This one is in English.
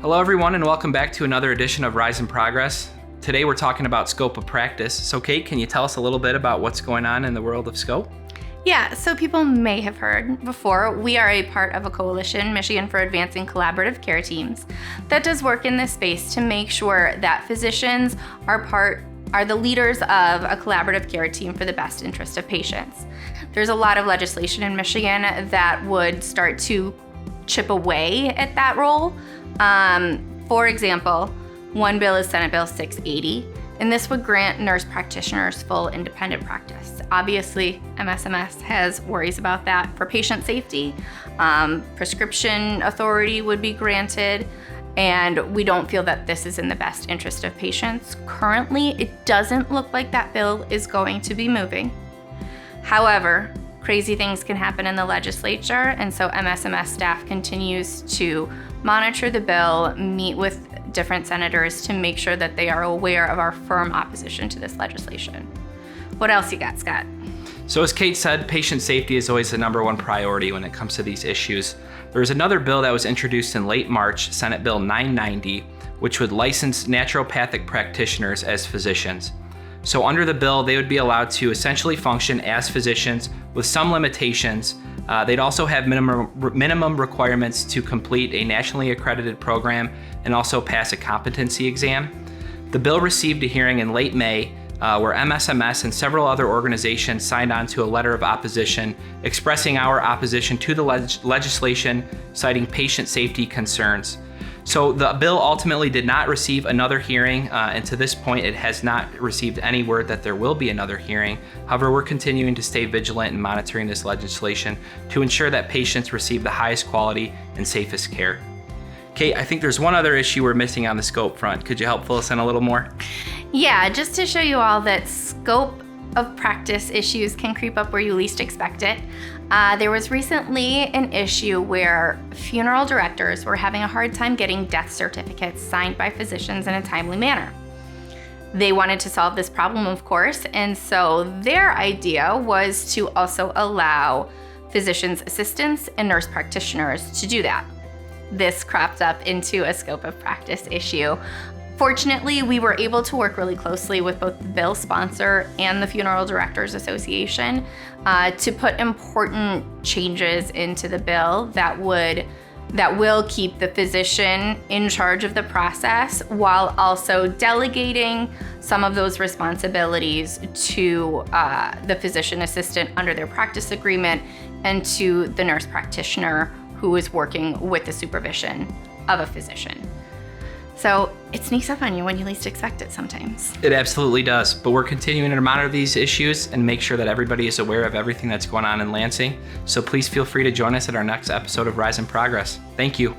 Hello everyone and welcome back to another edition of Rise in Progress. Today we're talking about scope of practice. So Kate, can you tell us a little bit about what's going on in the world of scope? Yeah, so people may have heard before, we are a part of a coalition, Michigan for Advancing Collaborative Care Teams, that does work in this space to make sure that physicians are the leaders of a collaborative care team for the best interest of patients. There's a lot of legislation in Michigan that would start to chip away at that role. For example, one bill is Senate Bill 680, and this would grant nurse practitioners full independent practice. Obviously, MSMS has worries about that for patient safety. Prescription authority would be granted, and we don't feel that this is in the best interest of patients. Currently, it doesn't look like that bill is going to be moving. However, crazy things can happen in the legislature, and so MSMS staff continues to monitor the bill, meet with different senators to make sure that they are aware of our firm opposition to this legislation. What else you got, Scott? So as Kate said, patient safety is always the number one priority when it comes to these issues. There was another bill that was introduced in late March, Senate Bill 990, which would license naturopathic practitioners as physicians. So under the bill, they would be allowed to essentially function as physicians with some limitations. They'd also have minimum requirements to complete a nationally accredited program and also pass a competency exam. The bill received a hearing in late May where MSMS and several other organizations signed on to a letter of opposition expressing our opposition to the legislation, citing patient safety concerns. So the bill ultimately did not receive another hearing, and to this point it has not received any word that there will be another hearing. However, we're continuing to stay vigilant in monitoring this legislation to ensure that patients receive the highest quality and safest care. Kate, I think there's one other issue we're missing on the scope front. Could you help fill us in a little more? Yeah, just to show you all that scope of practice issues can creep up where you least expect it. There was recently an issue where funeral directors were having a hard time getting death certificates signed by physicians in a timely manner. They wanted to solve this problem, of course, and so their idea was to also allow physicians' assistants and nurse practitioners to do that. This cropped up into a scope of practice issue. Fortunately, we were able to work really closely with both the bill sponsor and the Funeral Directors Association to put important changes into the bill that will keep the physician in charge of the process while also delegating some of those responsibilities to the physician assistant under their practice agreement and to the nurse practitioner who is working with the supervision of a physician. So it sneaks up on you when you least expect it sometimes. It absolutely does, but we're continuing to monitor these issues and make sure that everybody is aware of everything that's going on in Lansing. So please feel free to join us at our next episode of Rise in Progress. Thank you.